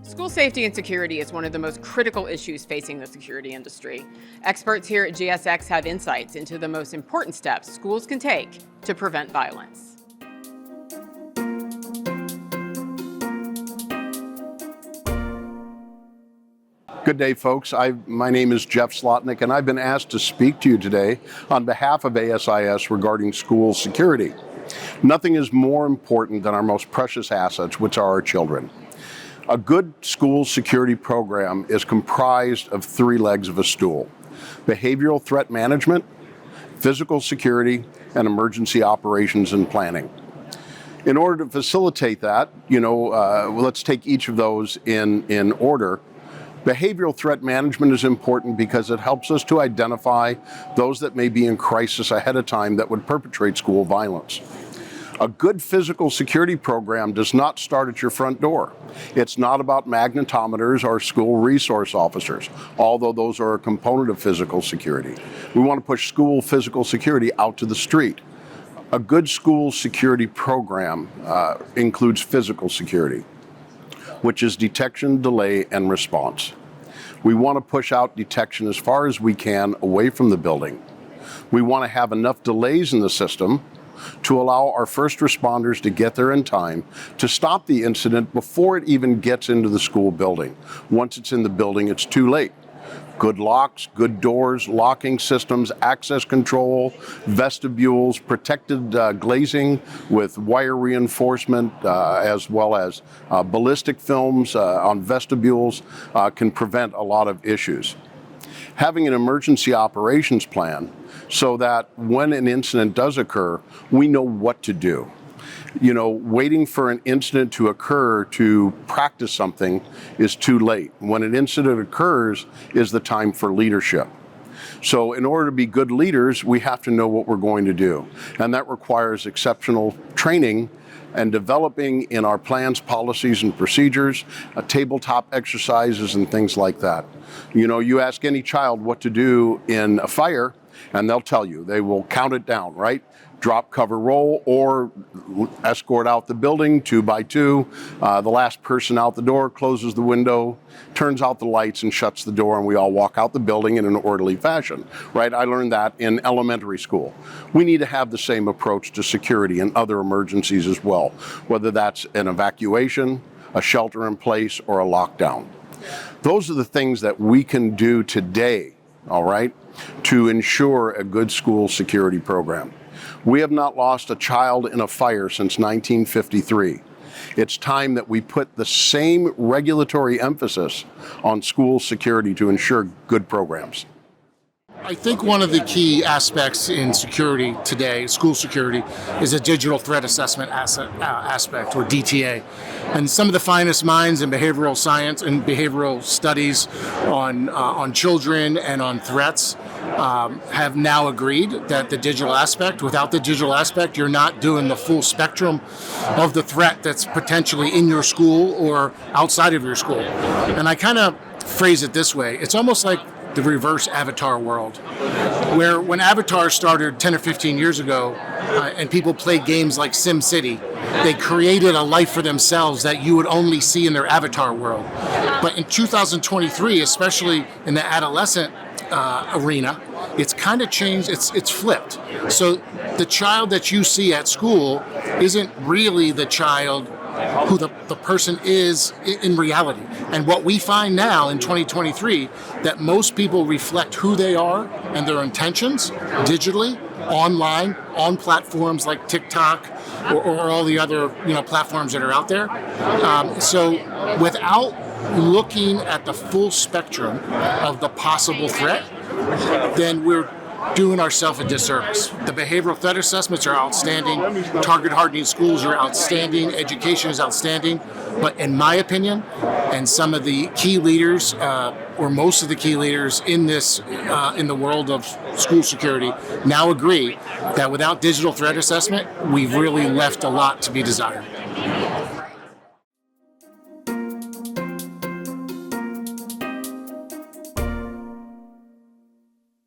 School safety and security is one of the most critical issues facing the security industry. Experts here at GSX have insights into the most important steps schools can take to prevent violence. Good day, folks. My name is Jeff Slotnick, and I've been asked to speak to you today on behalf of ASIS regarding school security. Nothing is more important than our most precious assets, which are our children. A good school security program is comprised of three legs of a stool: behavioral threat management, physical security, and emergency operations and planning. In order to facilitate that, let's take each of those in order. Behavioral threat management is important because it helps us to identify those that may be in crisis ahead of time that would perpetrate school violence. A good physical security program does not start at your front door. It's not about magnetometers or school resource officers, although those are a component of physical security. We want to push school physical security out to the street. A good school security program includes physical security, which is detection, delay, and response. We want to push out detection as far as we can away from the building. We want to have enough delays in the system to allow our first responders to get there in time to stop the incident before it even gets into the school building. Once it's in the building, it's too late. Good locks, good doors, locking systems, access control, vestibules, protected glazing with wire reinforcement, as well as ballistic films on vestibules can prevent a lot of issues. Having an emergency operations plan so that when an incident does occur, we know what to do. Waiting for an incident to occur to practice something is too late. When an incident occurs is the time for leadership. So in order to be good leaders, we have to know what we're going to do. And that requires exceptional training and developing in our plans, policies, and procedures, tabletop exercises and things like that. You ask any child what to do in a fire, and they'll tell you. They will count it down, right? Drop, cover, roll, or escort out the building 2 by 2. The last person out the door closes the window, turns out the lights, and shuts the door, and we all walk out the building in an orderly fashion, right? I learned that in elementary school. We need to have the same approach to security and other emergencies as well, whether that's an evacuation, a shelter in place, or a lockdown. Those are the things that we can do today, all right, to ensure a good school security program. We have not lost a child in a fire since 1953. It's time that we put the same regulatory emphasis on school security to ensure good programs. I think one of the key aspects in security today, school security, is a digital threat assessment aspect, or DTA. And some of the finest minds in behavioral science and behavioral studies on children and on threats have now agreed that the digital aspect, without the digital aspect, you're not doing the full spectrum of the threat that's potentially in your school or outside of your school. And I kind of phrase it this way. It's almost like the reverse Avatar world, where when Avatar started 10 or 15 years ago and people played games like SimCity, they created a life for themselves that you would only see in their Avatar world. But in 2023, especially in the adolescent arena, it's kind of changed, it's flipped. So the child that you see at school isn't really the child who the person is in reality. And what we find now in 2023, that most people reflect who they are and their intentions digitally, online, on platforms like TikTok or all the other platforms that are out there. So without looking at the full spectrum of the possible threat, then we're doing ourselves a disservice. The behavioral threat assessments are outstanding. Target hardening schools are outstanding. Education is outstanding. But in my opinion, and some of the key leaders, or most of the key leaders in this, in the world of school security, now agree that without digital threat assessment, we've really left a lot to be desired.